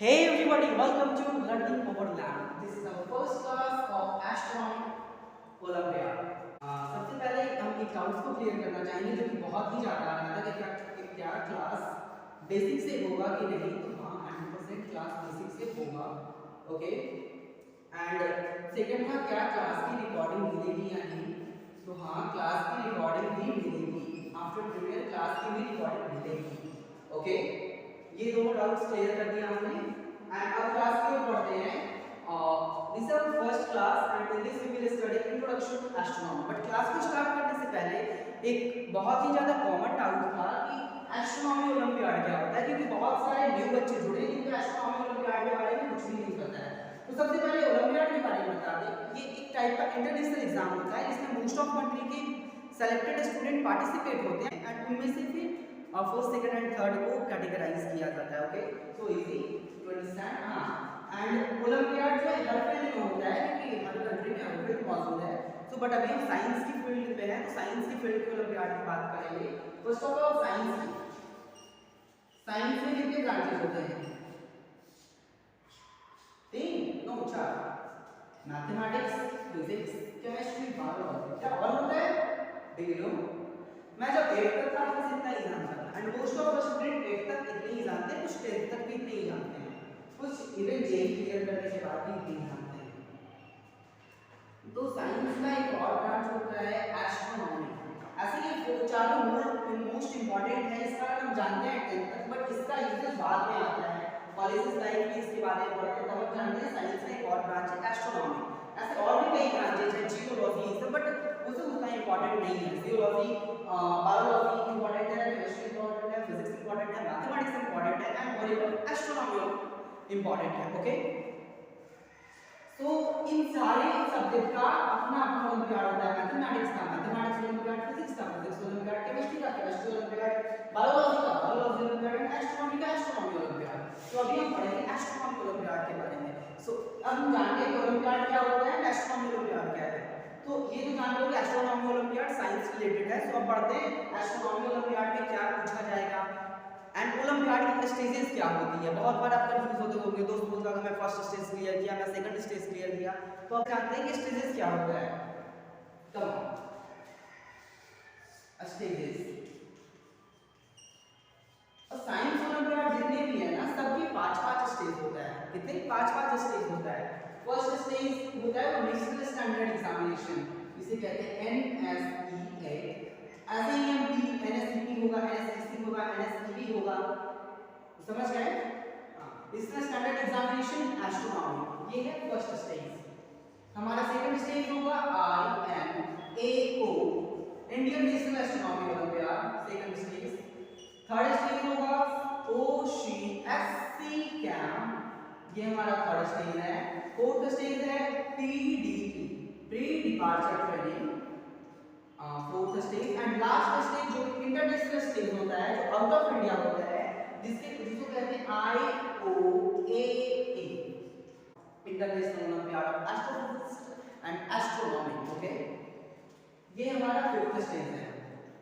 Hey everybody, welcome to Learning Over Land. This is our first class of Astronomy Olympiad. सबसे पहले हम एक doubts को clear करना चाहेंगे जो कि बहुत ही ज़्यादा आ रहा था कि क्या क्लास बेसिक से होगा कि नहीं, तो हाँ 100% क्लास बेसिक से होगा. ओके. एंड सेकंड था क्या क्लास की रिकॉर्डिंग मिलेगी या नहीं, तो हाँ क्लास की रिकॉर्डिंग भी मिलेगी. आफ्टर प्रीवियस क्लास की भी रिकॉर्डिंग मिलेगी. ओके. ये दोनों डाउट्स क्लियर कर दिया हमने. एंड अब क्लास की ओर बढ़ते हैं. This is our first class and in this we will study introduction to astronomy. But class को स्टार्ट करने से पहले एक बहुत ही ज्यादा कॉमन डाउट था कि एस्ट्रोनॉमी ओलंपियाड क्या होता है, क्योंकि बहुत सारे न्यू बच्चे जुड़े हैं जिनको एस्ट्रोनॉमी ओलंपियाड के बारे में कुछ भी नहीं पता है. तो सबसे पहले ओलंपियाड के बारे में बता दें. ये एक टाइप का इंटरनेशनल एग्जाम होता है जिसमें मोस्ट ऑफ कंट्री के सेलेक्टेड स्टूडेंट पार्टिसिपेट होते हैं एंड उनमें से फिर फर्स्ट सेकंड एंड थर्ड को कैटेगराइज किया जाता है. Okay, so easy to understand. हां, एंड ओलंपियाड जो है हर फील्ड में होता है क्योंकि हर कंट्री में हर फील्ड मौजूद है. सो बट अभी हम साइंस की फील्ड पे हैं, तो साइंस की फील्ड के ओलंपियाड की बात करेंगे. फर्स्ट ऑफ ऑल साइंस में कितने ब्रांचेस होते हैं? तीन, नो चार. Mathematics, physics, chemistry, biology. क्या और होता है? डिग्री. मैं जब 8th तक था बस इतना ही जानता था and most of the student 8th तक इतने ही जानते हैं, कुछ 10th तक भी इतने ही जानते हैं, कुछ इवन जेई क्लियर करने के बाद भी इतने ही जानते हैं. तो साइंस का एक और ब्रांच होता है एस्ट्रोनॉमी. ऐसे ये चारों मोस्ट इंपॉर्टेंट है. इसका हम जानते हैं 10th तक, बट इसका यूजेस बाद में आता है. कॉलेजेस लाइफ में इसके बारे में पढ़ते हैं तब हम जानते हैं साइंस का एक और ब्रांच है एस्ट्रोनॉमी. ऐसे और भी कई ब्रांचेस हैं, जियोलॉजी सब, बट उसे उतना इंपॉर्टेंट नहीं है. जियोलॉजी, बायोलॉजी इंपॉर्टेंट है, केमिस्ट्री इंपॉर्टेंट है, फिजिक्स इंपॉर्टेंट है, मैथमेटिक्स इंपॉर्टेंट है एंड मोरेओवर एस्ट्रोनॉमी इंपॉर्टेंट है. ओके, तो इन सारे सब्जेक्ट का अपना अपना ओलंपियाड होता है. मैथमेटिक्स का मैथमेटिक्स ओलंपियाड, फिजिक्स का फिजिक्स ओलंपियाड, केमिस्ट्री का केमिस्ट्री ओलंपियाड, बायोलॉजी का बायोलॉजी ओलंपियाड एंड एस्ट्रोनॉमी का एस्ट्रोनॉमी ओलंपियाड. तो अभी हम पढ़ेंगे एस्ट्रोनॉमी ओलंपियाड के बारे में. सो अब हम जानते हैं कि ओलंपियाड क्या होता है, एस्ट्रोनॉमी ओलंपियाड क्या है. तो ये तो जान लो कि एस्ट्रोनॉमी ओलंपियाड साइंस रिलेटेड है. सो अब बढ़ते हैं एस्ट्रोनॉमी ओलंपियाड में क्या पूछा जाएगा एंड ओलंपियाड की स्टेजेस क्या होती है. बहुत बार आप कंफ्यूज होते होंगे, दोस्त बोलता है मैं फर्स्ट स्टेज क्लियर किया, मैं सेकंड स्टेज क्लियर किया. तो आप जानते हैं कि स्टेजेस क्या होता है. कम स्टेजेस. और साइंस ओलंपियाड जितने भी है ना, सबके 5-5 स्टेज होता है. कितने? 5-5 स्टेज होता है. फर्स्ट स्टेज होता है वो नेशनल स्टैंडर्ड एग्जामिनेशन, इसे कहते हैं NSEA. ऐसे ही NSEP होगा, NSEC होगा, NSEB होगा. समझ गए? नेशनल स्टैंडर्ड एग्जामिनेशन एस्ट्रोनॉमी, ये है फर्स्ट स्टेज. हमारा सेकंड स्टेज होगा INAO, Indian national astronomy olympiad, second stage. Third stage होगा OCSC कैंप, ये हमारा थर्ड स्टेज है. फोर्थ स्टेज है PDT, pre departure training, fourth stage. And last stage जो इंटरनेशनल स्टेज होता है, जो आउट ऑफ इंडिया होता है, जिसको कहते हैं IOAA, international olympiad of astrophysics and astronomy. Okay, ये हमारा फिफ्थ स्टेज है.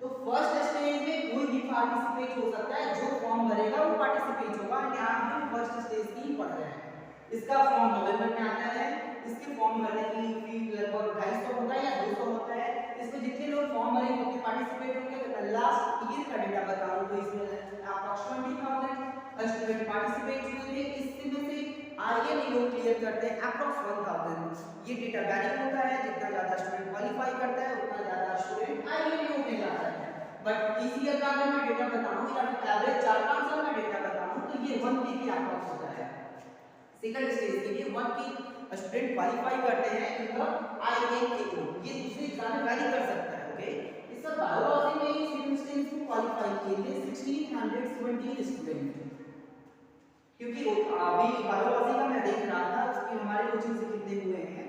तो फर्स्ट स्टेज में कोई भी पार्टिसिपेट हो सकता है, जो फॉर्म भरेगा वो पार्टिसिपेट होगा. यहाँ हम फर्स्ट स्टेज की ही पढ़ रहे हैं. इसका फॉर्म नवंबर में आता है. इसके फॉर्म भरने की फी लगभग 250 होता है या 200 होता है. इसमें जितने लोग फॉर्म भरेंगे उतने पार्टिसिपेट होंगे. तो लास्ट ईयर का डेटा बताऊं तो इसमें अप्रॉक्सिमेटली 2000 स्टूडेंट पार्टिसिपेट हुए थे. इसमें से INAO क्लियर करते हैं अप्रॉक्स 1000. ये डेटा वैरी होता है, जितना ज्यादा स्टूडेंट क्वालीफाई करता है उतना ज्यादा स्टूडेंट INAO में जाता है. बट इस ईयर का अगर मैं डेटा बताऊं या एवरेज 4-5 साल का डेटा बताऊं तो ये 1K की अप्रॉक्स होता है. सेकंड स्टेज के लिए 1K स्टूडेंट क्वालीफाई करते हैं इन द INAO. ये दूसरे एग्जाम में वैरी कर सकता है. ओके, इस बार बायोलॉजी में सेकंड स्टेज को क्वालीफाई किए थे 1617 स्टूडेंट, क्योंकि अभी बायोलॉजी का मैं देख रहा था उसकी हमारे कोचिंग से कितने हुए हैं.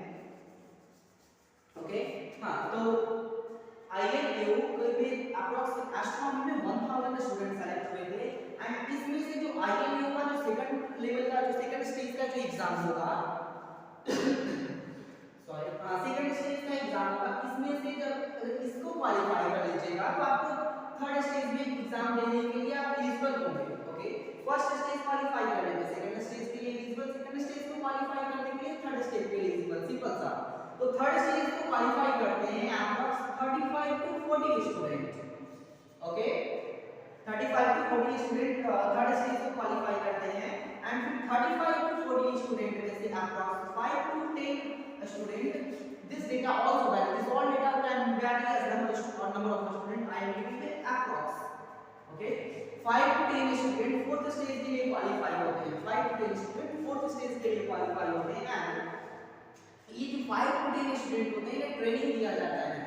ओके, हां, तो INAO में अप्रॉक्स एस्ट्रोनॉमी में 1000 स्टूडेंट सेलेक्ट हुए थे. एंड इसमें से जो INAO का जो सेकंड लेवल का जो सेकंड स्टेज का जो एग्जाम होगा सॉरी सेकंड स्टेज का एग्जाम होगा, इसमें से जब इसको क्वालीफाई कर लीजिएगा तो आपको थर्ड स्टेज में एग्जाम देने के लिए आप एलिजिबल होंगे. ओके, फर्स्ट स्टेज क्वालीफाई करने में सेकंड स्टेज के क्वालिफाई करने के लिए थर्ड स्टेज के लिए सिंपल सा। तो थर्ड स्टेज को क्वालिफाई करते हैं approx 35 to 40 student. Okay, 35 to 40 student third stage को क्वालिफाई करते हैं एंड फिर 35 टू 40 स्टूडेंट में से approx 5 to 10 student, this data also vary, this all data can vary as number of student, I am giving the approx. Okay, 5 to 10 student fourth stage के लिए qualify होते हैं, 5 to 10 student fourth stage के लिए qualify होते हैं and ये जो 5 to 10 स्टूडेंट होते हैं इन्हें ट्रेनिंग दिया जाता है,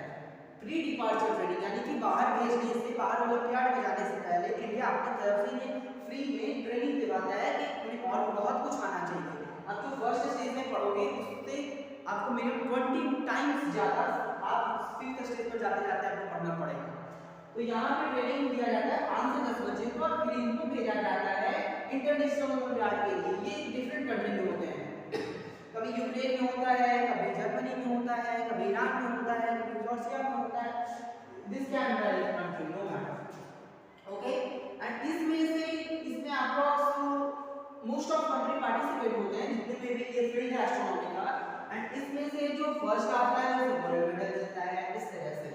प्री डिपार्चर ट्रेनिंग, यानी कि बाहर भेजने से, बाहर ओलंपियाड में जाने से पहले इंडिया अपनी तरफ से ये फ्री में ट्रेनिंग दिलाता है कि उन्हें और बहुत कुछ आना चाहिए। अब तो फर्स्ट स्टेज में पढ़ोगे उससे आपको मिनिमम 20 टाइम्स ज़्यादा आप फिफ्थ स्टेज पर जाते जाते आपको पढ़ना पड़ेगा। तो यहाँ पे ट्रेनिंग दिया जाता है 5 से 10 बच्चे को और फिर इनको भेजा जाता है इंटरनेशनल ओलंपियाड के लिए। ये डिफरेंट कंट्री में होते हैं, कभी यूक्रेन में होता है, कभी जर्मनी में होता है, कभी ईरान में होता है, कभी जॉर्जिया में होता है, this can very country no matter. Okay, and इसमें approx most of country participate होते हैं जितने में भी ये फील्ड है एस्ट्रोनॉमी का, एंड इसमें से जो फर्स्ट आता है वो गोल्ड मेडल जीतता है, इस तरह से,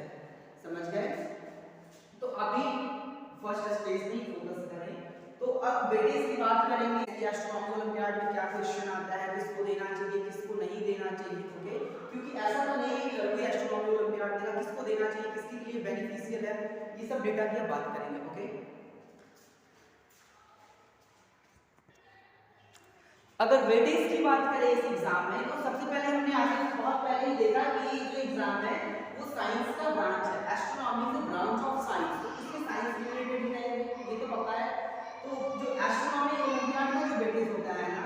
समझ गए। तो अभी फर्स्ट स्टेज में फोकस करें। तो अब वेटेज की बात करेंगे कि एस्ट्रोनॉमी ओलंपियाड में क्या क्वेश्चन आता है, किसको देना चाहिए, किसको नहीं देना चाहिए। ओके, क्योंकि ऐसा तो नहीं है कि कोई एस्ट्रोनॉमी ओलंपियाड देगा, किसको देना चाहिए, किसके लिए बेनिफिशियल है, ये सब डेटा की बात करेंगे। ओके, अगर वेटेज की बात करें इस एग्जाम में तो सबसे पहले हमने आज बहुत पहले ही देखा कि जो एग्जाम है वो साइंस का ब्रांच है, astronomy is the branch of science, तो इसमें साइंस रिलेटेड ही रहेंगे, ये तो पता है। तो जो एस्ट्रोनॉमी ओलंपियाड में जो वेटेज होता है ना,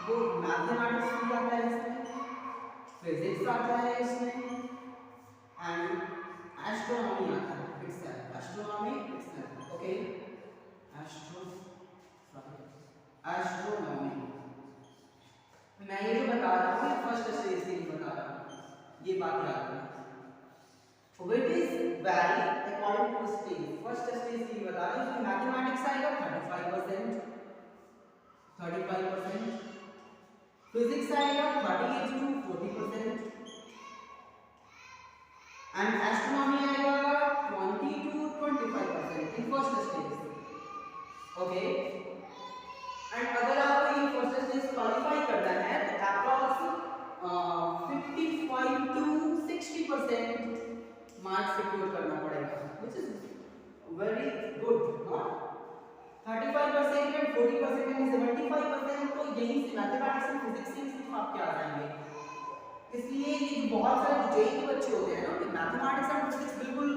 वो मैथमेटिक्स भी आता है इसमें, फिजिक्स आता है इसमें एंड एस्ट्रोनॉमी आता है itself, astronomy itself. Okay, astronomy मैं ये जो बता रहा हूँ ये फर्स्ट स्टेज के लिए बता रहा हूँ, ये बात याद रखना। Weightage vary according to stage, first stage के लिए बता रहा हूँ, इसमें मैथमेटिक्स आएगा 35%, फिजिक्स आएगा 38 to 40% एंड एस्ट्रोनॉमी आएगा 20 to 25% in first stage. Okay, and अगर आपको ये फर्स्ट स्टेज क्वालिफाई करना है तो अप्रॉक्स 55 to 60% मार्क्स सिक्योर करना पड़ेगा, which is very good, not 35% and 40% यानी 75%, तो यही से मैथमेटिक्स एंड फिजिक्स से सिर्फ आपके आ जाएंगे। इसलिए ये जो बहुत सारे जेईई के बच्चे होते हैं ना, कि मैथमेटिक्स एंड फिजिक्स बिल्कुल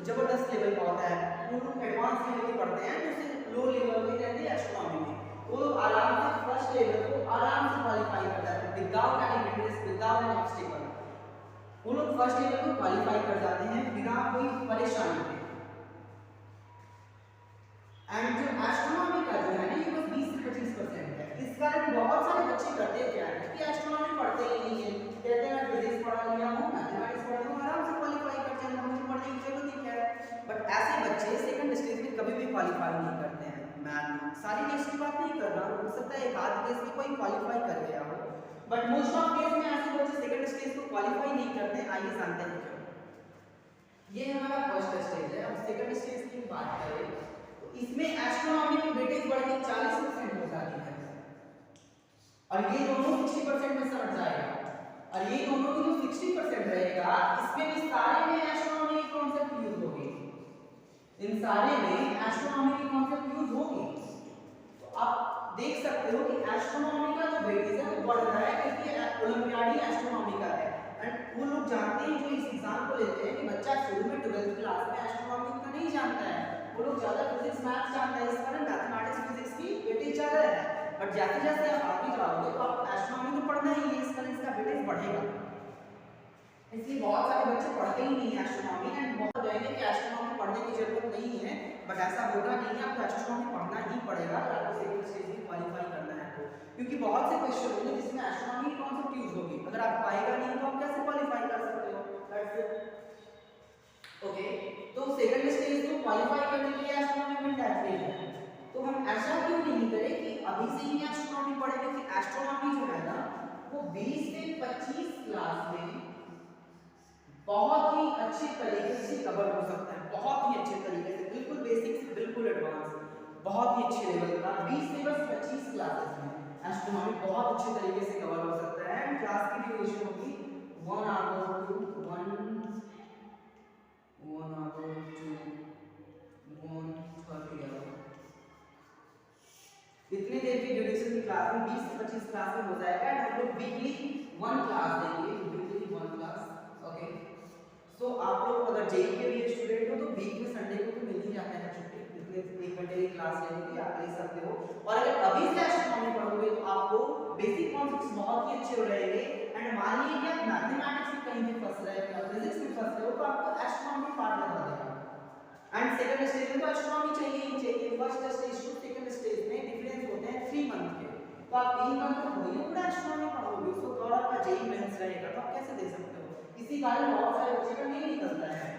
जबरदस्त लेवल का होता है, वो लोग एडवांस लेवल के पढ़ते हैं, जैसे लो लेवल के रहते हैं एस्ट्रोनॉमी में, वो लोग आराम से फर्स्ट लेवल को आराम से क्वालिफाई कर जाते हैं without any hindrance, without any obstacle, वो लोग फर्स्ट लेवल को क्वालिफाई कर जाते हैं बिना कोई परेशानी के। एंड जो एस्ट्रोनॉमी का जो है ना ये बस 20 से 25% है, इस कारण बहुत सारे बच्चे करते क्या है कि एस्ट्रोनॉमी पढ़ते ही नहीं है, कहते हैं फिजिक्स पढ़ा लिया हूं, मैथमेटिक्स पढ़ा लिया हूं, आराम से क्वालिफाई कर जाएंगे, मुझे पढ़ने की जरूरत ही क्या है। बट ऐसे बच्चे सेकंड स्टेज में कभी भी क्वालिफाई नहीं करते हैं। मैं सारी केस की बात नहीं कर रहा हूं, हो सकता है एक आध केस में कोई क्वालिफाई कर गया हो, बट मोस्ट ऑफ केस में ऐसे बच्चे सेकंड स्टेज को क्वालिफाई नहीं करते। आइए जानते हैं क्यों। ये हमारा फर्स्ट स्टेज है। अब सेकंड स्टेज की बात करें तो इसमें एस्ट्रोनॉमी की वेटेज बढ़ के 40% हो जाती है, और ये दोनों 60% में समझ जाएगा, और ये दोनों की जो 60% रहेगा इसमें भी सारे में एस्ट्रोनॉमी की कांसेप्ट यूज होगी, इन सारे में एस्ट्रोनॉमी की कांसेप्ट यूज होगी। तो आप देख सकते हो कि एस्ट्रोनॉमी का जो वेटेज है वो बढ़ रहा है क्योंकि ओलंपियाडी एस्ट्रोनॉमी का है, एंड वो लोग जानते हैं जो इस एग्जाम को लेते हैं कि बच्चा शुरू में 12th क्लास में एस्ट्रोनॉमी का नहीं जानता है, वो लोग ज्यादा फिजिक्स मैथ्स जानता है, इस कारण मैथमेटिक्स फिजिक्स की वेटेज ज्यादा है। बट जैसे जैसे आप आगे जाओगे तो आपको एस्ट्रोनॉमी तो पढ़ना ही है, इस कारण इसका वेटेज बढ़ेगा। इसलिए बहुत सारे बच्चे पढ़ते ही नहीं है एस्ट्रोनॉमी, एंड बहुत जाएंगे कि एस्ट्रोनॉमी पढ़ने की जरूरत नहीं है, बट ऐसा होगा नहीं है, आपको एस्ट्रोनॉमी पढ़ना ही पड़ेगा अगर आपको सेकंड स्टेज में क्वालीफाई करना है तो, क्योंकि बहुत से क्वेश्चन होंगे जिसमें एस्ट्रोनॉमी की कांसेप्ट यूज होगी, अगर आप पाएगा नहीं तो आप कैसे क्वालीफाई कर सकते हो। That's it. ओके, तो सेकंड स्टेज को क्वालीफाई करने के लिए एस्ट्रोनॉमी मैंडेटरी है, तो हम ऐसा क्यों नहीं करें कि अभी से ही एस्ट्रोनॉमी पढ़ेंगे कि एस्ट्रोनॉमी जो है ना 20 से 25 क्लास में बहुत ही अच्छे तरीके से कवर हो सकता है, बहुत ही अच्छे तरीके से, बिल्कुल बेसिक से बिल्कुल एडवांस, बहुत ही अच्छे लेवल का 20 से बस 25 क्लासेस में एस्ट्रोनॉमी बहुत अच्छे तरीके से कवर हो सकता है। एंड क्लास की ड्यूरेशन होगी 1 आवर टू 130 आवर। इतनी देर की ड्यूरेशन की क्लास में 20 से 25 क्लास में हो जाएगा। एंड हम लोग वीकली 1 क्लास देंगे, वीकली 1 क्लास। ओके, सो आप लोग अगर जेईई के भी स्टूडेंट हो तो वीक में संडे को तो मिल ही जाता है छुट्टी, इतने 1 घंटे की क्लास लेने की आप ले सकते हो। और अगर अभी से एस्ट्रोनॉमी पढ़ोगे तो आपको बेसिक कॉन्सेप्ट्स बहुत ही अच्छे हो रहेंगे। एंड मान लीजिए कि आप मैथमेटिक्स में कहीं भी फंस रहे हो या फिजिक्स में फंस रहे हो तो आपको एस्ट्रोनॉमी पार्ट लगा देगा। एंड सेकंड स्टेज में तो एस्ट्रोनॉमी चाहिए ही चाहिए। First stage to second stage में डिफरेंस होते हैं 3 मंथ के, तो आप 3 मंथ में थोड़ी ना पूरा एस्ट्रोनॉमी पढ़ोगे, उसको थोड़ा आपका जेईई मेंस रहेगा तो आप कैसे दे सकते हो। इसी कारण बहुत सारे बच्चे का नहीं निकलता है।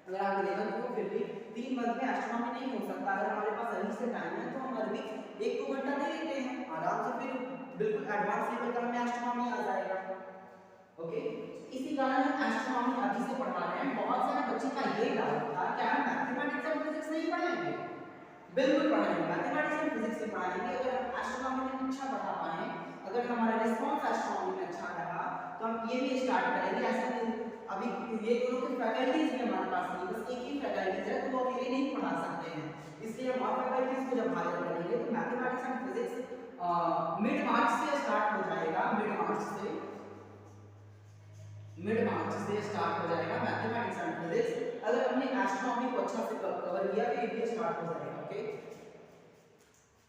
अगर आप 11th को फिर भी 3 मंथ में एस्ट्रोनॉमी नहीं हो सकता। अगर हमारे पास अभी से टाइम है तो हम हर वीक 1-2 घंटा दे लेते हैं आराम से, फिर बिल्कुल एडवांस लेवल का हमें एस्ट्रोनॉमी आ जाएगा। ओके, इसी कारण हम एस्ट्रोनॉमी अभी से पढ़ा रहे हैं। बहुत सारे बच्चे का ये डाउट था कि हम मैथमेटिक्स और फिजिक्स नहीं पढ़ाएंगे, बिल्कुल पढ़ाएंगे, मैथमेटिक्स और फिजिक्स से पढ़ाएंगे। अगर हम एस्ट्रोनॉमी में अच्छा पढ़ा पाए, अगर हमारा रिस्पांस एस्ट्रोनॉमी में अच्छा रहा तो हम ये भी स्टार्ट करेंगे। ऐसा नहीं अभी ये दोनों की फैकल्टीज भी हमारे पास नहीं, बस एक ही फैकल्टीज है तो वो अकेले नहीं पढ़ा सकते हैं, इसलिए हम और फैकल्टीज को जब हायर करेंगे तो मैथमेटिक्स एंड फिजिक्स मिड मार्च से स्टार्ट हो जाएगा। मिड मार्च से स्टार्ट हो जाएगा मैथमेटिक्स एंड फिजिक्स। अगर हमने एस्ट्रोनॉमी को अच्छा से कवर किया तो ये स्टार्ट हो जाएगा। ओके,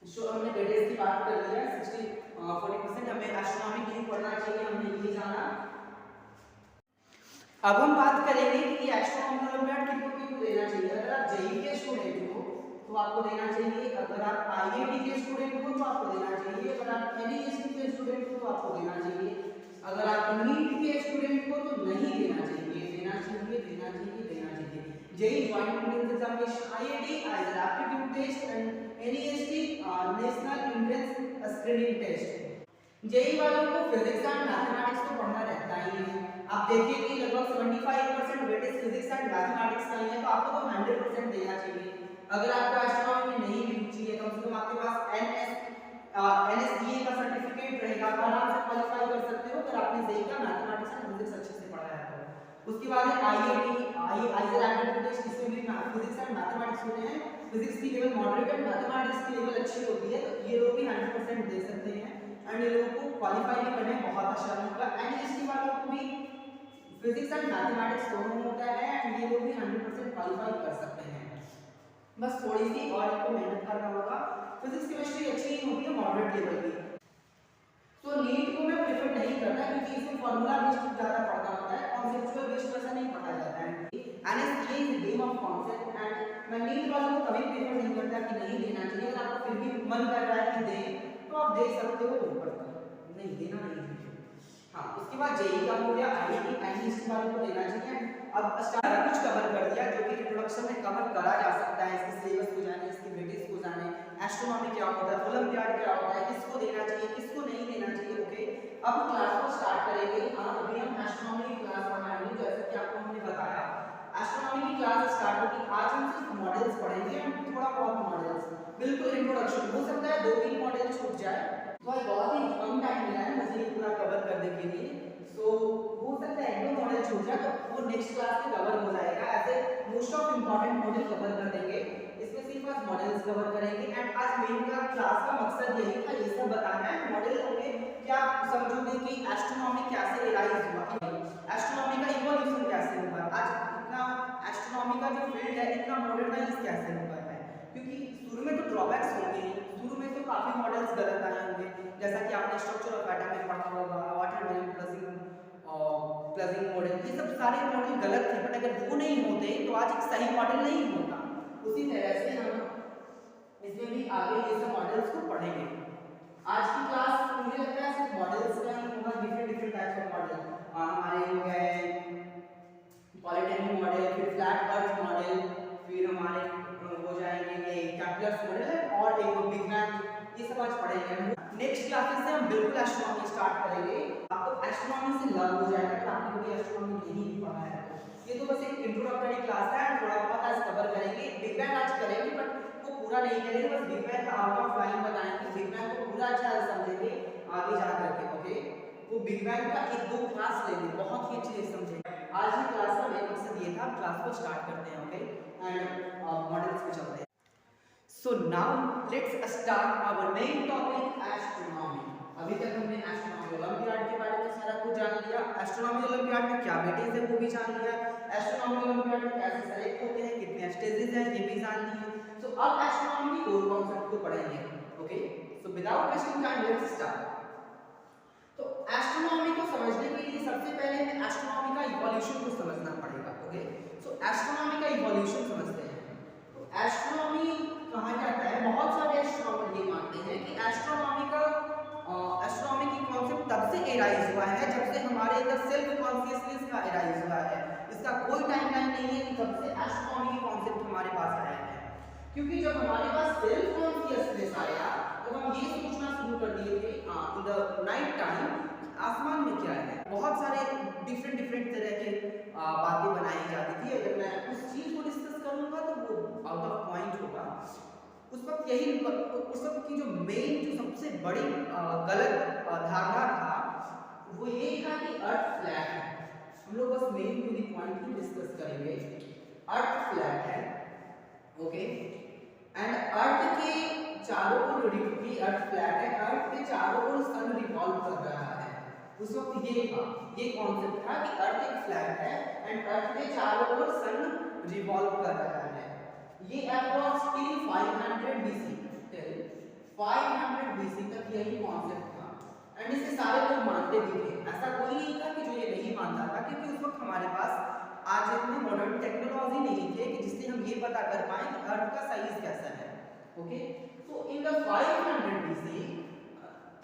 सो हमने ग्रेडेस की बात कर ली है, 40% हमें एस्ट्रोनॉमी क्यों पढ़ना चाहिए हमने ये जाना। अब हम बात करेंगे कि एस्ट्रोनॉमी ओलंपियाड किनको देना चाहिए। अगर आप जेईई के स्टूडेंट हो तो आपको देना चाहिए, अगर आप आईआईटी के स्टूडेंट हो तो आपको देना चाहिए, अगर आप एनईएसटी के स्टूडेंट हो तो आपको देना चाहिए, अगर आप नीट के स्टूडेंट हो तो नहीं देना चाहिए, देना चाहिए, देना चाहिए, देना चाहिए। JEE joint entrance examination, IIT IISER aptitude test and NEST national entrance screening test. JEE वालों को फिजिक्स एंड मैथमेटिक्स तो पढ़ना रहता ही है। आप देखिए कि लगभग 75% वेटेज फिजिक्स एंड मैथमेटिक्स का ही है, तो आपको तो 100% देना चाहिए। अगर आपको एस्ट्रोनॉमी में नहीं भी रुचि है, कम से कम आपके पास एनएसडीए का सर्टिफिकेट रहेगा, आप आराम से क्वालीफाई कर सकते हो अगर आपने जेईई का मैथमेटिक्स एंड फिजिक्स अच्छे से पढ़ा है तो। उसके बाद है आईआईटी आइजर एप्टीट्यूड टेस्ट, इसमें भी फिजिक्स एंड मैथमेटिक्स होते हैं। फिजिक्स की लेवल मॉडरेट है, मैथमेटिक्स की लेवल अच्छी होती है, तो ये लोग भी 100% दे सकते हैं। एंड ये लोगों को क्वालीफाई भी करने बहुत आसान होगा। एनईएसटी वालों को भी फिजिक्स एंड मैथमेटिक्स दोनों होता है एंड ये लोग भी 100% क्वालीफाई कर सकते हैं। बस थोड़ी सी और इनको मेहनत करना होगा। फिजिक्स केमिस्ट्री अच्छी ही होती है मॉडरेट लेवल की। तो नीट को मैं प्रेफर नहीं करता क्योंकि इसमें फार्मूला बेस्ड ज्यादा पढ़ना होता है, कॉन्सेप्चुअल बेस्ड वैसा नहीं पढ़ा जाता है। NSA is game of concept and मैं नीट वालों को कभी प्रेफर नहीं करता कि नहीं देना चाहिए। अगर आपको फिर भी मन कर रहा है कि दें तो आप दे सकते हो, नहीं देना नहीं चाहिए। हाँ, उसके बाद जेईई का हो गया, आईआईटी एनईएसटी वालों को देना चाहिए। अब सारा कुछ कवर कर दिया जो कि इंट्रोडक्शन में कवर करा जा सकता है, इसके सिलेबस को जाने, इसके वेटेज को जाने, एस्ट्रोनॉमी क्या होता है, ओलंपियाड क्या होता है, किसको देना चाहिए, किसको नहीं देना चाहिए। ओके, अब क्लास को स्टार्ट करेंगे। अभी हम एस्ट्रोनॉमी की क्लास पढ़ाएंगे, जैसे कि आपको हमने बताया एस्ट्रोनॉमी की क्लास स्टार्ट होगी। आज हम सिर्फ मॉडल्स पढ़ेंगे, हम थोड़ा बहुत मॉडल्स, बिल्कुल इंट्रोडक्शन, हो सकता है 2-3 मॉडल छूट जाए, तो बहुत ही कम टाइम मिला है मुझे ये पूरा कवर करने के लिए। सो हो सकता है 1-2 मॉडल छूट जाए, तो वो नेक्स्ट क्लास में कवर हो जाएगा। ऐसे most of important model cover कर देंगे, इसमें सिर्फ आज मॉडल्स कवर करेंगे। एंड आज मेन का क्लास का मकसद यही था, ये सब बताना है मॉडल में क्या समझोगे कि एस्ट्रोनॉमी कैसे रियलाइज हुआ, एस्ट्रोनॉमी का इवोल्यूशन कैसे हुआ, आज इतना एस्ट्रोनॉमी का जो फील्ड है इतना मॉडर्नाइज कैसे हुआ है। क्योंकि शुरू में तो ड्रॉबैक्स होंगे, शुरू में तो काफी मॉडल्स गलत आए होंगे, जैसा कि आपने स्ट्रक्चर ऑफ एटम में पढ़ा होगा, वाटरमेलन प्लजिंग मॉडल, ये सब सारे मॉडल गलत थे। बट अगर वो नहीं होते तो आज एक सही मॉडल नहीं होता। उसी तरह से हम इसमें भी आगे ये सब मॉडल्स को पढ़ेंगे। आज की क्लास मुझे लगता है सिर्फ मॉडल्स का ही होगा, डिफरेंट टाइप्स ऑफ मॉडल हमारे हो गए पॉलीटेक्निक मॉडल, फिर फ्लैट अर्थ मॉडल, फिर हमारे हो जाएंगे ये कैप्लर्स मॉडल और एक बिग बैंग ये सब आज पढ़ेंगे। नेक्स्ट क्लासेस से हम बिल्कुल एस्ट्रोनॉमी स्टार्ट करेंगे। आपको एस्ट्रोनॉमी से लव हो जाएगा कि आपने कभी एस्ट्रोनॉमी नहीं भी पढ़ा है। ये तो बस एक इंट्रोडक्टरी क्लास है, थोड़ा बहुत आज कवर करेंगे। बिग बैंग आज करेंगे बट वो पूरा नहीं करेंगे, बस बिग बैंग का आउट ऑफ लाइन बताएंगे। बिग बैंग को पूरा अच्छा से समझेंगे आगे जा करके। ओके, वो बिग बैंग का एक दो क्लास लेंगे, बहुत ही अच्छे से समझेंगे। आज की क्लास का मेन मकसद ये था, क्लास को स्टार्ट करते हैं। ओके, एंड मॉडल्स पे चलते हैं। So now let's start our main topic, astronomy. अभी तक हमने एस्ट्रोनॉमी ओलंपियाड के बारे में सारा कुछ जान लिया। एस्ट्रोनॉमी ओलंपियाड में क्या वेटेज है वो भी जान लिया। एस्ट्रोनॉमी ओलंपियाड में कैसे सेलेक्ट होते हैं, कितने स्टेजेस हैं ये भी जान लिए। सो अब एस्ट्रोनॉमी की कोर कॉन्सेप्ट को पढ़ेंगे। Okay, so without wasting time let's start. तो एस्ट्रोनॉमी को समझने के लिए सबसे पहले हमें एस्ट्रोनॉमी का इवोल्यूशन को समझना पड़ेगा। ओके, सो एस्ट्रोनॉमी का इवोल्यूशन समझते हैं। तो एस्ट्रोनॉमी कहा जाता है, बहुत सारे एस्ट्रोनॉमर ये मानते हैं कि एस्ट्रोनॉमी की कॉन्सेप्ट तब से एराइज हुआ है जब से हमारे अंदर सेल्फ कॉन्शियसनेस का एराइज हुआ है। इसका कोई टाइमलाइन नहीं है कि कब से एस्ट्रोनॉमी की कॉन्सेप्ट हमारे पास आया है, क्योंकि जब हमारे पास सेल्फ कॉन्शियसनेस आया तो हम ये सोचना शुरू कर दिए थे इन द नाइट टाइम आसमान में क्या है। बहुत सारे डिफरेंट तरह के बातें बनाई जाती थी। अगर मैं उस चीज को डिस्कस करूंगा तो वो आउट ऑफ पॉइंट होगा। उस वक्त की जो मेन, जो सबसे बड़ी गलत धारणा था वो ये था कि अर्थ फ्लैट है। हम लोग बस मेन टू द पॉइंट ही डिस्कस करेंगे। अर्थ फ्लैट है, ओके, एंड अर्थ के चारों ओर अर्थ फ्लैट है, अर्थ के चारों ओर सन रिवॉल्व कर रहा है। उस वक्त ये कॉन्सेप्ट था कि अर्थ एक फ्लैट है एंड अर्थ के चारों ओर सन रिवॉल्व कर रहा है। ये अप्रॉक्स टिल 500 BC तक यही कॉन्सेप्ट था एंड इसे सारे लोग मानते भी थे। ऐसा कोई नहीं था कि जो ये नहीं मानता था, क्योंकि उस वक्त हमारे पास आज इतनी मॉडर्न टेक्नोलॉजी नहीं थी कि जिससे हम ये पता कर पाए कि अर्थ का साइज कैसा है। ओके, तो इन द 500 BC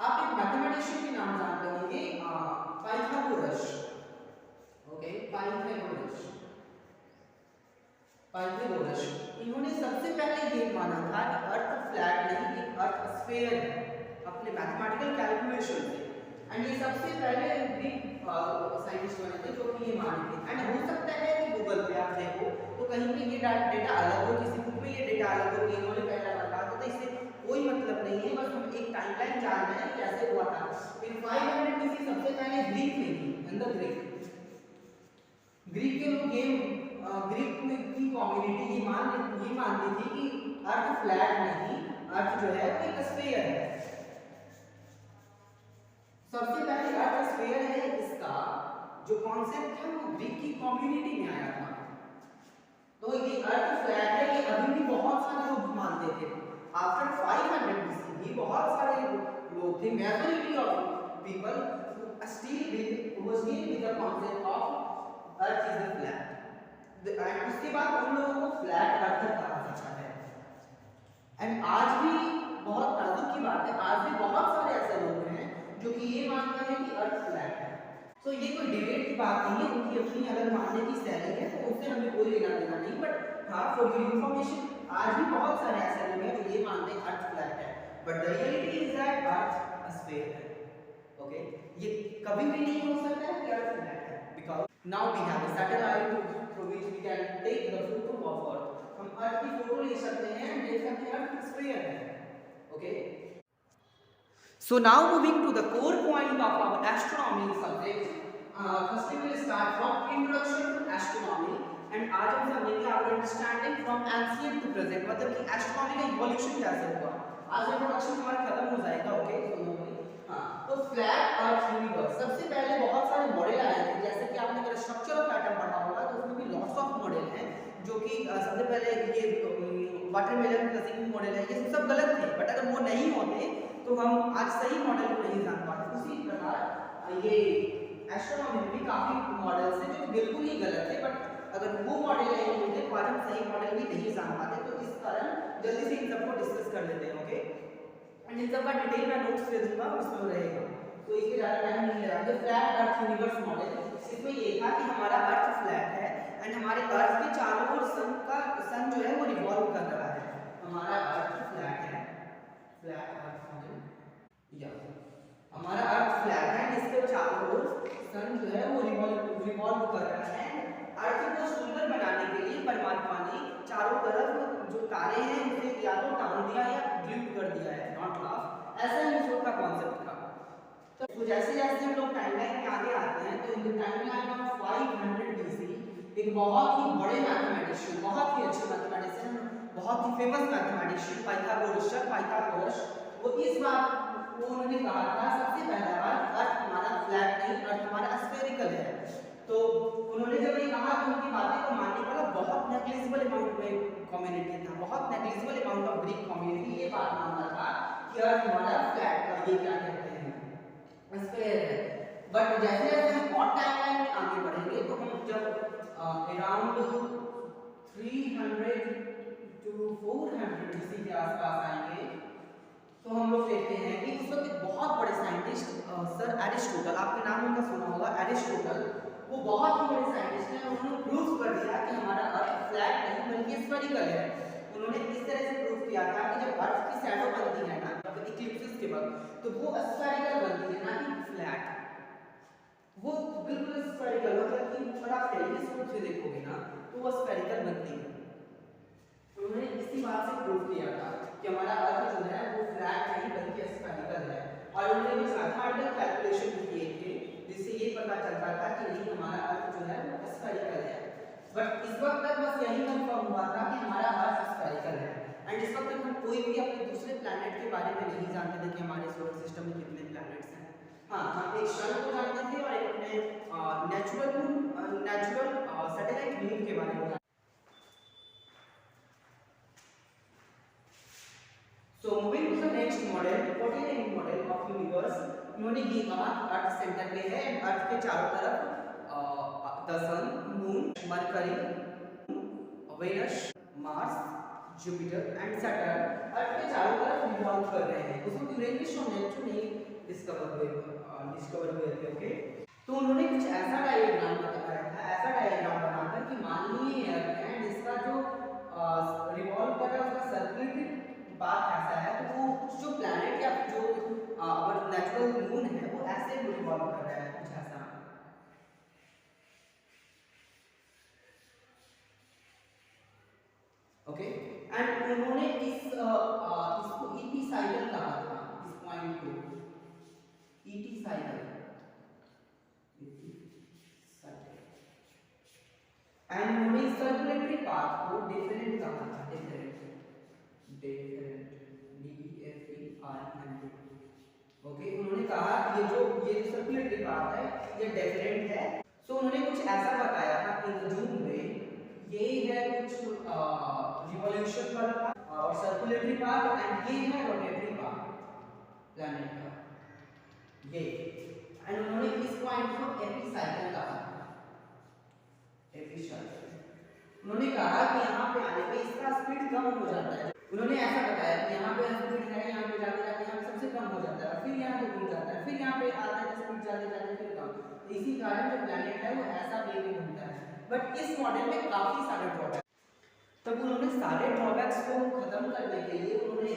आप एक मैथमेटिशियन के नाम जानते होंगे, पाइथागोरस। ओके, पाइथागोरस इन्होंने सबसे पहले ये माना था कि अर्थ फ्लैट नहीं, एक अर्थ स्फीयर है, अपने मैथमेटिकल कैलकुलेशन से। एंड ये सबसे पहले ग्रीक साइंटिस्ट बने थे जो कि ये माने थे। एंड हो सकता है कि गूगल पे आप देखो तो कहीं पे ये डेटा अलग हो, किसी बुक में ये डेटा अलग हो कि इन्होंने पहला रखा था, तो इससे कोई मतलब नहीं है। बस हम एक टाइमलाइन जान रहे हैं कैसे हुआ था। इन 500 BC सबसे पहले ग्रीक में थी, अंदर ग्रीक के लोग ग्रीक की कम्युनिटी ये मानती थी कि अर्थ फ्लैट नहीं, अर्थ जो है वो एक स्फीयर है। सबसे पहले अर्थ स्फीयर है, इसका जो कॉन्सेप्ट है वो ग्रीक की कम्युनिटी में आया था। तो ये अर्थ फ्लैट है, ये अभी भी बहुत सारे लोग मानते थे। आफ्टर 500 BC भी बहुत सारे लोग थे, majority of people still with the concept of earth is a flat। उसके बाद उन लोगों को फ्लैट अर्थ कहा जाता है। एंड आज भी बहुत ताज्जुब की बात है, आज भी बहुत सारे ऐसे लोग हैं जो कि ये मानते हैं कि अर्थ फ्लैट है। तो ये कोई डिबेट की बात नहीं है, उनकी अपनी अलग मानने की शैली है, तो उससे हमें कोई लेना देना नहीं। बट हाँ, फॉर योर इंफॉर्मेशन, आज भी बहुत सारे ऐसे लोग हैं जो ये मानते हैं अर्थ फ्लैट है, but the reality is that earth sphere है। ओके, ये कभी भी नहीं हो सकता है कि अर्थ फ्लैट है, because now we have a satellite through which we can take the photo of earth। हम अर्थ की फोटो ले सकते हैं, देख सकते हैं अर्थ स्फीयर है। Okay, so now moving to the core point of our astronomy subject, first we will start from introduction to astronomy and आज हम समझेंगे our understanding from ancient to present, मतलब कि एस्ट्रोनॉमी का इवोल्यूशन कैसे हुआ। आज इंट्रोडक्शन हमारा खत्म हो जाएगा। ओके, तो फ्लैट अर्थ यूनिवर्स, सबसे पहले बहुत सारे मॉडल आए थे, जैसे कि आपने अगर स्ट्रक्चर ऑफ एटम पढ़ा होगा तो उसमें भी लॉट्स ऑफ मॉडल हैं, जो कि सबसे पहले ये वाटरमेलन क्लासिकल मॉडल है, ये सब गलत थे, बट अगर वो नहीं होते तो हम आज सही मॉडल को नहीं जान पाते। उसी प्रकार ये एस्ट्रोनॉमी में भी काफी मॉडल्स हैं जो बिल्कुल ही गलत है, बट अगर वो मॉडल नहीं होते तो आज हम सही मॉडल भी नहीं जान पाते। तो इस कारण जल्दी से इन सबको डिस्कस कर लेते हैं। ओके, इन सबका डिटेल मैं नोट्स दे दूंगा, उसमें रहेगा, तो इसके ज़्यादा टाइम नहीं लगा। जो फ्लैट अर्थ यूनिवर्स मॉडल, इसमें ये था कि हमारा अर्थ फ्लैट है एंड हमारे अर्थ के चारों ओर सन जो है वो रिवॉल्व कर रहा है। हमारा अर्थ फ्लैट है, फ्लैट अर्थ तो जैसे जैसे हम लोग टाइमलाइन में आगे आते हैं तो in the timeline of 500 BC एक बहुत ही बड़े मैथमेटिशियन, बहुत ही अच्छे मैथमेटिशियन, बहुत ही फेमस मैथमेटिशियन पाइथागोरस, वो इस बात वो उन्होंने कहा था सबसे पहला बार अर्थ हमारा फ्लैट नहीं, अर्थ हमारा स्फेरिकल है। तो उन्होंने जब ये कहा तो उनकी बातें को मानने वाला बहुत नेग्लिजिबल अमाउंट में कम्युनिटी था, बहुत negligible amount of Greek community ये बात मानता था कि अर्थ हमारा फ्लैट का ये क्या कहते हैं स्फेयर है। बट जैसे जैसे हम और टाइमलाइन में आगे बढ़ेंगे तो हम जब अराउंड 300 to 400 BC के आसपास आएंगे तो हम लोग देखते हैं कि उस वक्त एक बहुत बड़े साइंटिस्ट सर एरिस्टोटल, आपके नाम उनका सुना होगा एरिस्टोटल, वो बहुत ही बड़े साइंटिस्ट हैं। उन्होंने प्रूव कर दिया कि हमारा अर्थ फ्लैट नहीं बल्कि स्फेरिकल है। उन्होंने इस तरह से प्रूव किया था कि जब अर्थ की शैडो बनती है ना इक्लिप्सिस के वक्त तो वो स्फेरिकल बनती है ना कि फ्लैट, वो बिल्कुल स्फेरिकल मतलब कि अगर आप टेलीस्कोप से देखोगे ना तो वो स्फेरिकल बनती है। उन्होंने इसी बात से प्रूव किया था कि हमारा अर्थ जो है वो फ्लैट नहीं बल्कि स्फेरिकल है। और उन्होंने कुछ मैथमेटिकल कैलकुलेशन किए थे जिससे ये पता चलता था कि नहीं हमारा अर्थ जो है वो स्फेरिकल है। बट इस वक्त तक बस यही कंफर्म हुआ था कि हमारा अर्थ स्फेरिकल है। एंड इस वक्त तक हम कोई भी अपने दूसरे प्लैनेट के बारे में नहीं जानते थे कि हमारे सोलर सिस्टम में कितने प्लैनेट्स हैं। हाँ, हम एक सन को जानते थे और एक अपने नेचुरल सैटेलाइट मून के बारे में। So moving to the next model, 49 model of universe, उन्होंने ये कहा अर्थ सेंटर पे है, अर्थ के चारों तरफ the sun, moon, Mercury, Venus, Mars, Jupiter and Saturn Earth के चारों तरफ रिवॉल्व कर रहे हैं। उसको यूरेनस और नेपच्यून नहीं डिस्कवर हुए थे। ओके, तो उन्होंने कुछ ऐसा डायग्राम बताया था, ऐसा डायग्राम बनाकर कि मान लीजिए अर्थ है जिसका जो रिवॉल्व कर रहा है उसका सर्कुलेटरी बात ऐसा है तो वो जो प्लैनेट या जो नेचुरल मून है वो ऐसे रिवॉल्व कर रहा है कुछ ऐसा। ओके, एंड उन्होंने इसको ईटी साइकिल कहा था, इस पॉइंट को ईटी साइकिल, एंड उन्होंने सर्कुलेटरी पाथ को डिफरेंट कहा था, डिफरेंट ओके। उन्होंने कहा कि ये जो सर्कुलेटरी पाथ है ये डिफरेंट है। सो उन्होंने कुछ ऐसा बताया था इन जून में ये है कुछ रिवॉल्यूशन वाला पाथ और सर्कुलेटरी पाथ एंड ये है रोटेटरी पाथ प्लैनेट का ये। एंड उन्होंने इस पॉइंट को एपिसाइकिल कहा, एपिसाइकिल। उन्होंने कहा कि यहाँ पे आने पे इसका स्पीड कम हो जाता है। उन्होंने ऐसा बताया कि यहाँ पे स्पीड है, यहाँ पे जाते जाते यहाँ सबसे कम हो जाता है, फिर यहाँ पे घूम जाता है, फिर यहाँ पे आता है स्पीड जाते जाते फिर कम। तो इसी कारण जो प्लैनेट है वो ऐसा वे में घूमता है। बट इस मॉडल में काफी सारे ड्रॉबैक्स, तब उन्होंने सारे ड्रॉबैक्स को खत्म करने के लिए उन्होंने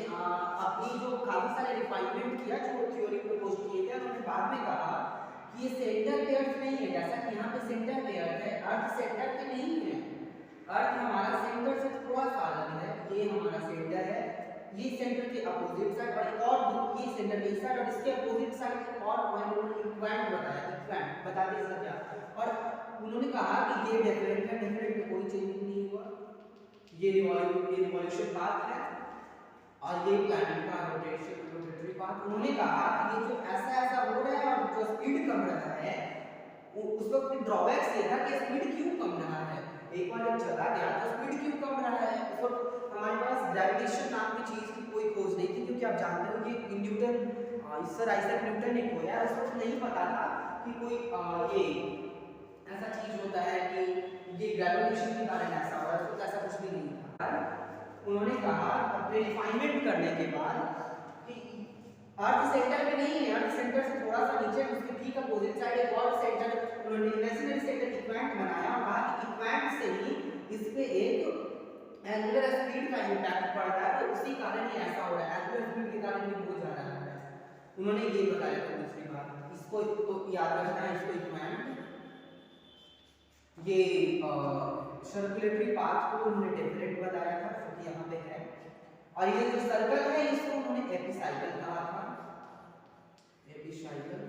अपनी जो काफी सारे रिफाइनमेंट किया जो थ्योरी प्रपोज किए थे। उन्होंने बाद में कहा कि ये सेंटर पे अर्थ नहीं है, जैसा कि यहाँ पे सेंटर पे अर्थ है, अर्थ सेंटर पे नहीं है, अर्थ हमारा सेंटर से थोड़ा सा अलग है। ये हमारा सेंटर है, ये सेंटर के अपोजिट साइड और ये सेंटर के इस साइड और इसके अपोजिट साइड एक और पॉइंट उन्होंने इक्वेंट बताया, इक्वेंट बता दें इसका क्या। और उन्होंने कहा कि ये डिफरेंट है, डिफरेंट में कोई चेंज नहीं हुआ, ये रिवॉल्यूशन पाथ है और ये प्लैनेट का रोटेटरी पाथ। उन्होंने कहा कि ये जो ऐसा हो रहा है और जो स्पीड कम रहा है उस वक्त ड्रॉबैक्स ये था कि स्पीड क्यों कम रहा है। एक बार जब चला गया तो स्पीड क्यों कम रहा है, उस वक्त हमारे पास ग्रेविटेशन नाम की चीज की कोई खोज नहीं थी, क्योंकि आप जानते हो कि न्यूटन सर आइजैक न्यूटन ने खोया, उस वक्त नहीं पता था कि कोई ये ऐसा चीज होता है कि ये ग्रेविटेशन के कारण ऐसा हो रहा है, तो ऐसा कुछ भी नहीं था। उन्होंने कहा अपने रिफाइनमेंट करने के बाद कि अर्थ सेंटर में नहीं है, अर्थ सेंटर से थोड़ा सा नीचे उसके ठीक अपोजिट साइड एक और सेंटर उन्होंने इमेजिनरी सेंटर इक्वेंट बनाया और कहा कि इक्वेंट से ही इस पे एक एंगुलर स्पीड का इंपैक्ट पड़ रहा है, तो उसी कारण ये ऐसा हो रहा है, एंगुलर स्पीड के कारण ये बहुत ज्यादा हो रहा है। उन्होंने ये बताया था दूसरी बात, इसको तो याद रखना है, इसको इक्वेंट ये सर्कुलेटरी पाथ को उन्होंने डिफरेंट बताया था क्योंकि यहाँ पे है, और ये जो सर्कल है इसको उन्होंने एपिसाइकल कहा था, एपिसाइकल।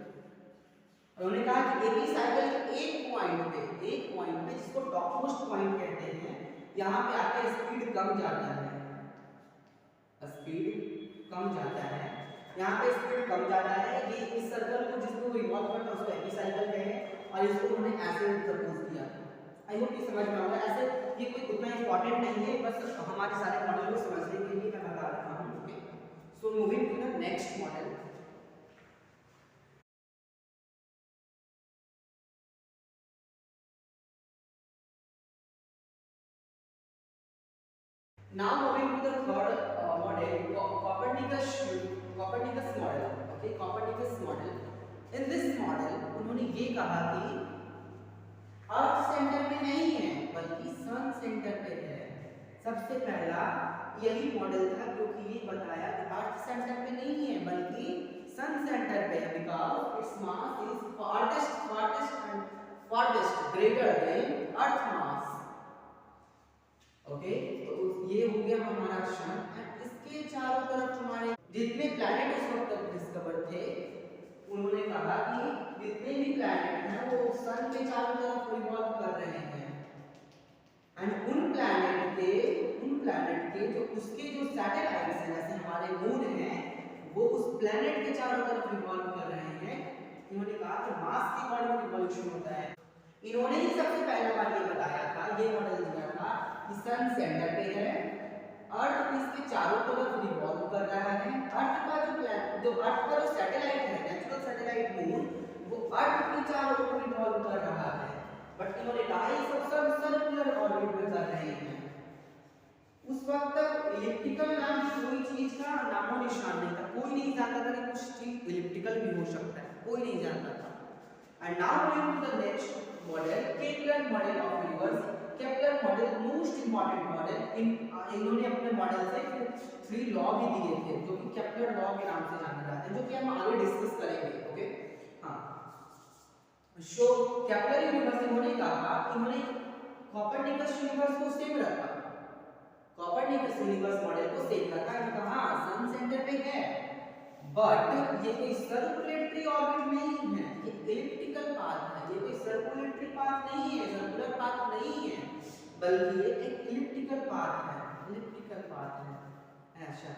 उन्होंने कहा कि एपी साइकिल एक पॉइंट पे जिसको टॉपमोस्ट पॉइंट कहते हैं, यहाँ पे आके स्पीड कम जाता है, यहाँ पे स्पीड कम जाता है। ये इस सर्कल को जिसको रिवॉल्व करता है उसको एपी साइकिल कहे हैं, और इसको उन्होंने ऐसे प्रपोज किया। आई होप ये समझ में आएगा। ऐसे ये कोई उतना इंपॉर्टेंट नहीं है, बस हमारे सारे मॉडल को समझने के लिए मैं बता रहा हूँ। Okay, so moving to the next model. Now moving to the third model, Copernicus model. Okay, Copernicus model. In this model, उन्होंने ये कहा कि अर्थ सेंटर पे नहीं है बल्कि सन सेंटर पे है। सबसे पहला यही मॉडल था जो कि ये बताया कि अर्थ सेंटर पे नहीं है बल्कि सन सेंटर पे है, because its mass is farthest greater than earth mass. Okay, तो ये हो गया हमारा सन, एंड इसके चारों तरफ हमारे जितने प्लैनेट उस वक्त तक डिस्कवर थे, उन्होंने कहा कि जितने भी प्लैनेट हैं वो सन के चारों तरफ रिवॉल्व कर रहे हैं, एंड उन प्लैनेट के जो उसके जो सैटेलाइट्स हैं, जैसे हमारे मून हैं, वो उस प्लैनेट के चारों तरफ रिवॉल्व कर रहे हैं। इन्होंने कहा कि मास के अकॉर्डिंग रिवॉल्यूशन होता है। इन्होंने ही सबसे पहला बार ये बताया था, ये मॉडल दिया था कि सन सेंटर पे है, अर्थ इसके चारों तरफ रिवॉल्व कर रहा है। अर्थ का जो सैटेलाइट है, नेचुरल सैटेलाइट मून, वो अर्थ के चारों तरफ रिवॉल्व कर रहा है, बट इन्होंने कहा ये सब सर्कुलर ऑर्बिट में कर रहे हैं। उस वक्त तक इलिप्टिकल नाम की कोई चीज का नामो निशान नहीं था, कोई नहीं जानता था कि कुछ चीज इलिप्टिकल भी हो सकता है, कोई नहीं जानता था। And now going to the next model, Kepler model of universe. Kepler model most important model. इन्होंने अपने मॉडल से 3 लॉ भी दिए थे जो कि केपलर लॉ के नाम से जाने जाते हैं, जो कि हम आगे डिस्कस करेंगे। ओके, हाँ, सो केपलर यूनिवर्स इन्होंने कहा, इन्होंने कोपरनिकस यूनिवर्स को सेम रखा, कोपरनिकस यूनिवर्स मॉडल को सेम रखा। इन्होंने कहा हाँ सन सेंटर पे है, बट ये कोई सर्कुलेटरी ऑर्बिट नहीं है, ये एलिप्टिकल पाथ है। ये कोई सर्कुलेटरी पाथ नहीं है, सर्कुलर पाथ नहीं है, बल्कि ये एक एलिप्टिकल पाथ है, एलिप्टिकल पाथ है ऐसा।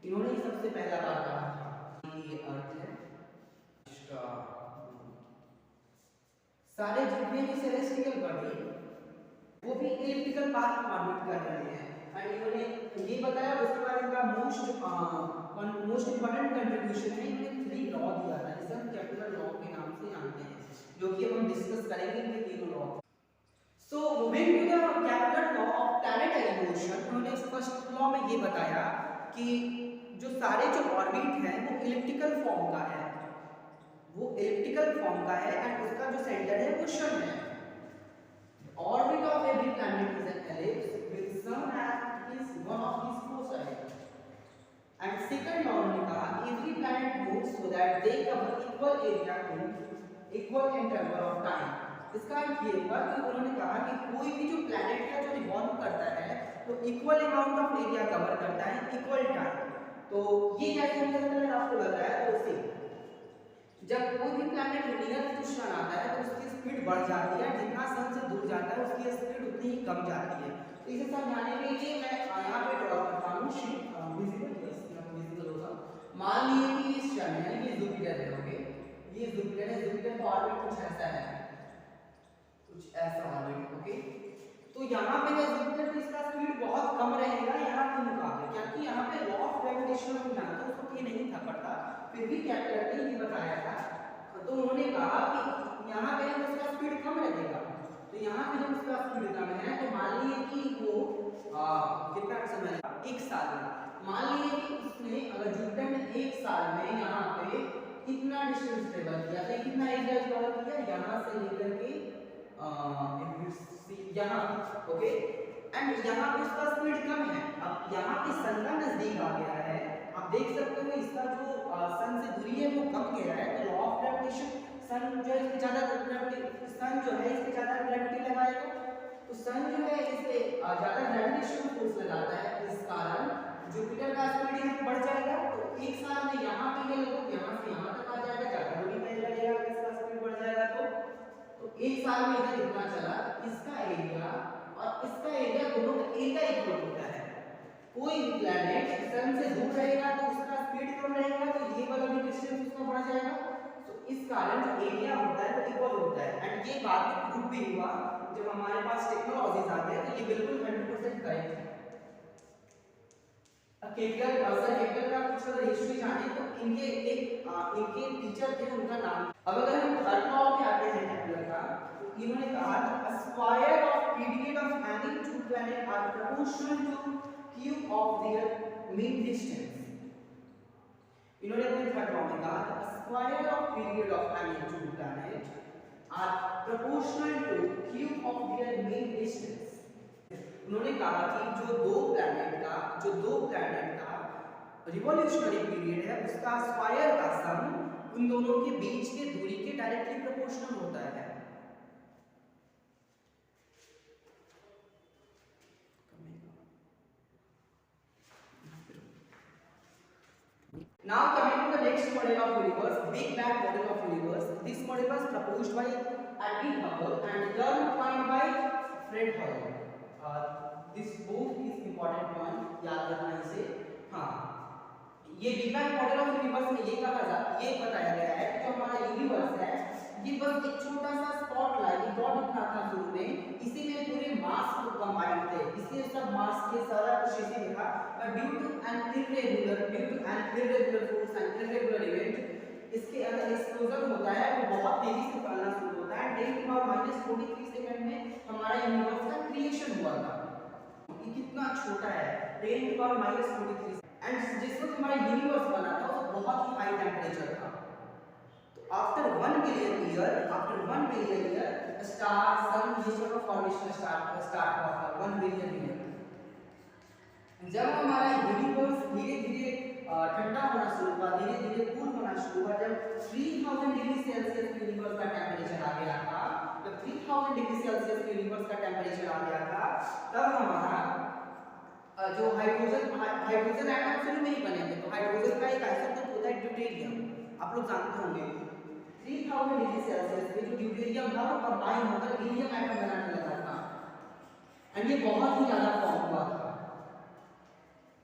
इन्होंने सबसे पहला बार कहा था कि ये अर्थ है, इसका सारे जितने भी सेलेस्टियल बॉडी वो भी एलिप्टिकल पाथ में ऑर्बिट कर रहे हैं। एंड इन्होंने ये बताया, उसके बाद इनका मोस्ट इंपॉर्टेंट कंट्रीब्यूशन है, इन्होंने 3 लॉ दिया था जिसे हम केपलर लॉ के नाम से जानते हैं, जो कि हम डिस्कस करेंगे इनके तीनों law. So moving to the Kepler law of planetary motion, उन्होंने फर्स्ट लॉ में ये बताया कि जो सारे जो ऑर्बिट हैं वो एलिप्टिकल फॉर्म का है, एंड उसका जो सेंटर है वो सन है। Orbit of every planet is an ellipse with sun at is one of its foci. And second law ने कहा every planet moves so that they cover equal area in equal interval of time. इसका अर्थ ये हुआ कि उन्होंने कहा कि कोई भी जो प्लैनेट है जो रिवॉल्व करता है तो equal amount of area cover करता है इक्वल टाइम। तो ये कैसे हो सकता है आपको लग रहा है? तो उसी जब कोई भी प्लैनेट नियर टू सन आता है तो उसकी स्पीड बढ़ जाती है, जितना सन से दूर जाता है उसकी स्पीड उतनी ही कम जाती है। तो इसे समझाने के लिए मैं यहाँ पे ड्रॉ करता हूँ विजिबल होगा। मान लीजिए कि ये सन है, ये जुपिटर है। ओके, ये जुपिटर है, जुपिटर का ऑर्बिट कुछ ऐसा है, कुछ ऐसा ऑर्बिट। ओके, तो यहाँ पे है जुपिटर, तो इसका स्पीड बहुत कम रहेगा यहाँ के मुकाबले, क्योंकि यहाँ पे लॉ ऑफ ग्रेविटेशन हम जानते हैं, उसको ये नहीं था पता, फिर भी केपलर ने ये बताया था। तो उन्होंने कहा कि यहाँ पे हम उसका स्पीड कम रहेगा, तो यहाँ पे जब उसका स्पीड कम है तो मान लीजिए कि वो कितना समय, 1 साल में, मान लीजिए कि उसने अगर जुपिटर ने 1 साल में यहाँ पे कितना डिस्टेंस ट्रेवल किया, तो कितना एरिया कवर किया यहाँ से लेकर के यहाँ। ओके, एंड यहाँ पे उसका स्पीड कम है। अब यहाँ पे सन का नजदीक आ गया है, आप देख सकते हो इसका जो सन से दूरी है वो कम गया है, तो लॉ ऑफ ग्रेविटेशन सन जो है इसके ज्यादा ग्रेविटी लगाएगा, तो सन जो है इस पे ज्यादा ग्रेविटेशन फोर्स लगाता है, इस कारण जुपिटर का स्पीड यहाँ बढ़ जाएगा। तो 1 साल में यहाँ पे ये लोग यहाँ से यहाँ तक आ जाएगा, ज्यादा दूरी में लगेगा इसका स्पीड। एक साल में इधर इतना चला, इसका एरिया और इसका एरिया दोनों का एरिया इक्वल होता है। कोई भी प्लैनेट सन से दूर रहेगा तो उसका स्पीड कम रहेगा, तो ये वाला भी डिस्टेंस उसका बढ़ जाएगा। तो इस कारण जो एरिया होता है वो इक्वल होता है। एंड ये बाद में प्रूव भी हुआ जब हमारे पास टेक्नोलॉजीज आते हैं, तो ये बिल्कुल 100% करेक्ट है। सर केपलर का कुछ अगर हिस्ट्री जाने तो इनके टीचर थे, उनका नाम। अब अगर हम थर्ड लॉ में आते हैं केपलर का, तो इन्होंने कहा the square of period of any two planet are proportional to cube of their mean distance. इन्होंने अपने थर्ड लॉ में कहा the square of period of any two planet are proportional to cube of their mean distance. उन्होंने कहा कि जो दो planet का रिवॉल्यूशनरी पीरियड है, उसका स्क्वायर का सम उन दोनों के बीच के दूरी के डायरेक्टली प्रोपोर्शनल होता है। Now coming to the next model of universe, Big Bang model of universe. This model was proposed by Edwin Hubble and learned point by Fred Hoyle. This both is important point, याद रखना इसे। हाँ, ये big bang model of universe में ये बताया गया है कि जो हमारा यूनिवर्स है, ये बस एक छोटा सा स्पॉट लाइट डॉट दिखा था शुरू में, इसी में पूरे मास को कंबाइंड थे, इसलिए सब मास के सारा कुछ इसी में था। But due to an irregular force and irregular event, इसके अंदर एक्सप्लोजन होता है, वो बहुत तेजी से फैलना शुरू होता है। 10⁻⁻43 सेकंड में हमारा यूनिवर्स का क्रिएशन हुआ था। ये कितना छोटा है, 10⁻⁻43, एंड जिस वक्त हमारा यूनिवर्स बना था वो बहुत ही हाई टेम्परेचर था। तो आफ्टर 1 बिलियन ईयर स्टार सन ये सब का फॉर्मेशन स्टार्ट हुआ था 1 बिलियन ईयर। जब हमारा यूनिवर्स धीरे धीरे ठंडा होना शुरू हुआ, धीरे धीरे कूल होना शुरू हुआ, जब 3000 डिग्री सेल्सियस यूनिवर्स का टेम्परेचर आ गया था, जब 3000 डिग्री सेल्सियस यूनिवर्स का टेम्परेचर आ गया था, तब हमारा जो हाइड्रोजन एटम शुरू में ही बने थे। तो हाइड्रोजन का एक आइसोटोप होता है ड्यूटेरियम, आप लोग जानते होंगे। 3000 डिग्री सेल्सियस पे जो ड्यूटेरियम था वो कंबाइन होकर हीलियम एटम बनाने लगा था, एंड ये बहुत ही ज्यादा फॉर्म हुआ था।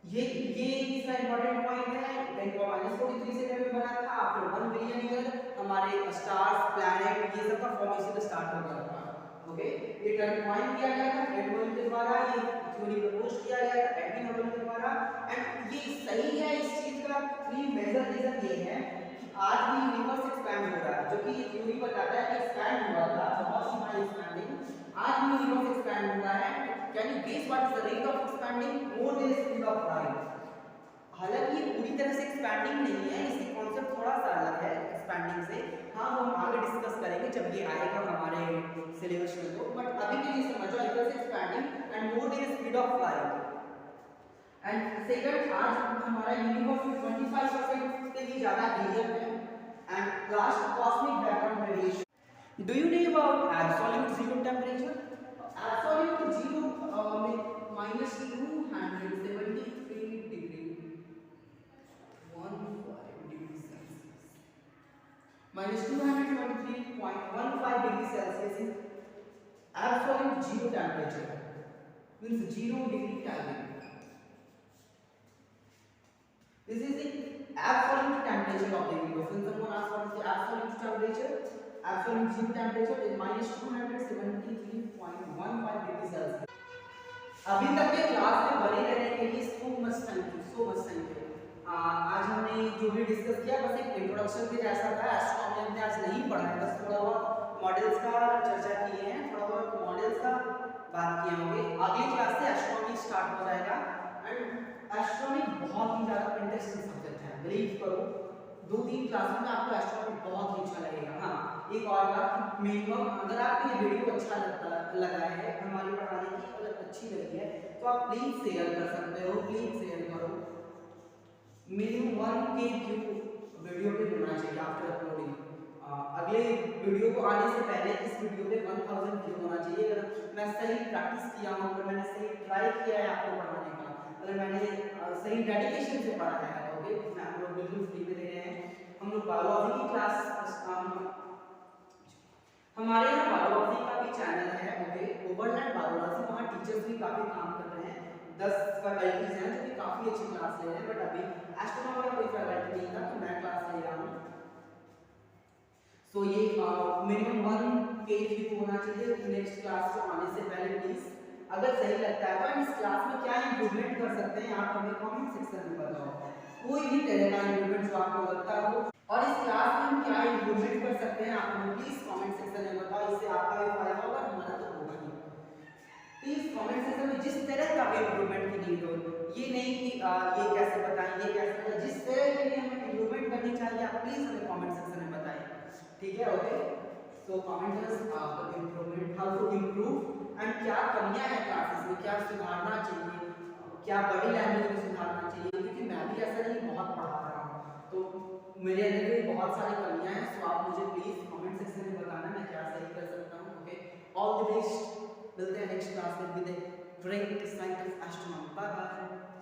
ये इसका इंपॉर्टेंट पॉइंट है, 10⁻⁻43 सेकंड में बना था। आफ्टर 1 बिलियन ईयर हमारे स्टार्स, प्लैनेट ये सब का फॉर्मेशन स्टार्ट हो गया था। ओके, ये टर्म पॉइंट किया गया था फ्रेड होयल के द्वारा, ये थ्योरी प्रपोज किया गया था एडविन हबल के द्वारा, एंड ये सही है। इस चीज का प्री मेजर रीजन ये है कि आज भी यूनिवर्स एक्सपैंड हो रहा है, जो कि ये थ्योरी बताता है कि एक्सपैंड हुआ था, बहुत ही हाई एक्सपैंडिंग। आज भी यूनिवर्स एक्सपैंड हुआ है। Can you guess what is the rate of expanding? More than speed of light. हालांकि ये पूरी तरह से एक्सपैंडिंग नहीं है, इसकी कॉन्सेप्ट थोड़ा सा अलग है एक्सपैंडिंग से। हाँ, वो हम आगे डिस्कस करेंगे जब ये आएगा हमारे सिलेबस में। तो बट अभी के लिए समझो it is expanding and more than speed of light. And second, आज हमारा यूनिवर्स में 25% से भी ज्यादा हीलियम है। And last, cosmic background radiation. Do you know about absolute zero temperature? Absolute zero में -273 degree -223.15 degree Celsius is absolute zero temperature, means 0 degree Kelvin. This is the absolute temperature of the universe. When someone asks what is the absolute temperature, absolute zero temperature is -273.15 degree Celsius. अभी तक के class में बने रहने के लिए so much thank you। आज हमने जो भी डिस्कस किया बस एक इंट्रोडक्शन के जैसा था। एस्ट्रोनॉमी हमने आज नहीं पढ़ा है, बस थोड़ा बहुत मॉडल्स का चर्चा किए हैं, थोड़ा बहुत मॉडल्स का बात किए होंगे। अगली क्लास से एस्ट्रोनॉमी स्टार्ट हो जाएगा, एंड एस्ट्रोनॉमी बहुत ही ज़्यादा इंटरेस्टिंग सब्जेक्ट है, बिलीव करो। 2-3 क्लास में आपको एस्ट्रोनॉमी बहुत ही अच्छा लगेगा। हाँ, एक और बात, मिनिमम अगर आपको ये वीडियो अच्छा लगा है, हमारी पढ़ाने की अगर अच्छी लगी है, तो आप प्लीज़ शेयर कर सकते हो, प्लीज़ शेयर करो। मिनिमम 1K व्यू वीडियो पे होना चाहिए आफ्टर अपलोडिंग। अगले वीडियो को आने से पहले इस वीडियो पे 1000 व्यू होना चाहिए। अगर मैं सही प्रैक्टिस किया हूँ, अगर मैंने सही ट्राई किया है आपको पढ़ाने का, अगर मैंने सही डेडिकेशन से पढ़ाया है, तो ओके, मैं आप लोग बिल्कुल फ्री में दे रहे हैं। हम लोग बायोलॉजी की क्लास हमारे यहाँ बायोलॉजी का भी चैनल है, ओके, ओवरलैंड बायोलॉजी, वहाँ टीचर्स भी काफी काम कर रहे हैं, 10 फैकल्टीज हैं जो कि काफी अच्छी क्लास ले रहे हैं, बट अभी एस्ट्रोनॉमी का कोई फैकल्टी नहीं था तो मैं क्लास ले रहा हूँ। सो ये मिनिमम 1 पेज भी होना चाहिए नेक्स्ट क्लास को आने से पहले प्लीज। अगर सही लगता है तो हम इस क्लास में क्या इंप्रूवमेंट कर सकते हैं आप हमें कमेंट सेक्शन में बताओ, कोई भी तरह का इंप्रूवमेंट जो आपको लगता हो, और इस क्लास में हम क्या इंप्रूवमेंट कर सकते हैं आप हमें प्लीज कमेंट सेक्शन में बताओ, इससे आपका भी फायदा होगा हमारा तो होगा ही। प्लीज कमेंट सेक्शन में जिस तरह का इंप्रूवमेंट की नीड हो, ये नहीं कि ये कैसे बताएं ये कैसे बताएं, जिस तरह के लिए हमें इंप्रूवमेंट करनी चाहिए आप प्लीज हमें कमेंट सेक्शन में बताएं, ठीक है, okay. So comment us improvement, how to improve and क्या कमियां हैं क्लासेस में, क्या सुधारना चाहिए, क्या बॉडी लैंग्वेज में सुधारना चाहिए, क्योंकि मैं भी ऐसा नहीं बहुत पढ़ा रहा हूँ तो मेरे अंदर भी बहुत सारी कमियां हैं। सो आप मुझे प्लीज कमेंट सेक्शन में बताना मैं क्या सही कर सकता हूँ, ओके। ऑल द बेस्ट, मिलते हैं नेक्स्ट क्लास में with great science of astronomy, bye bye.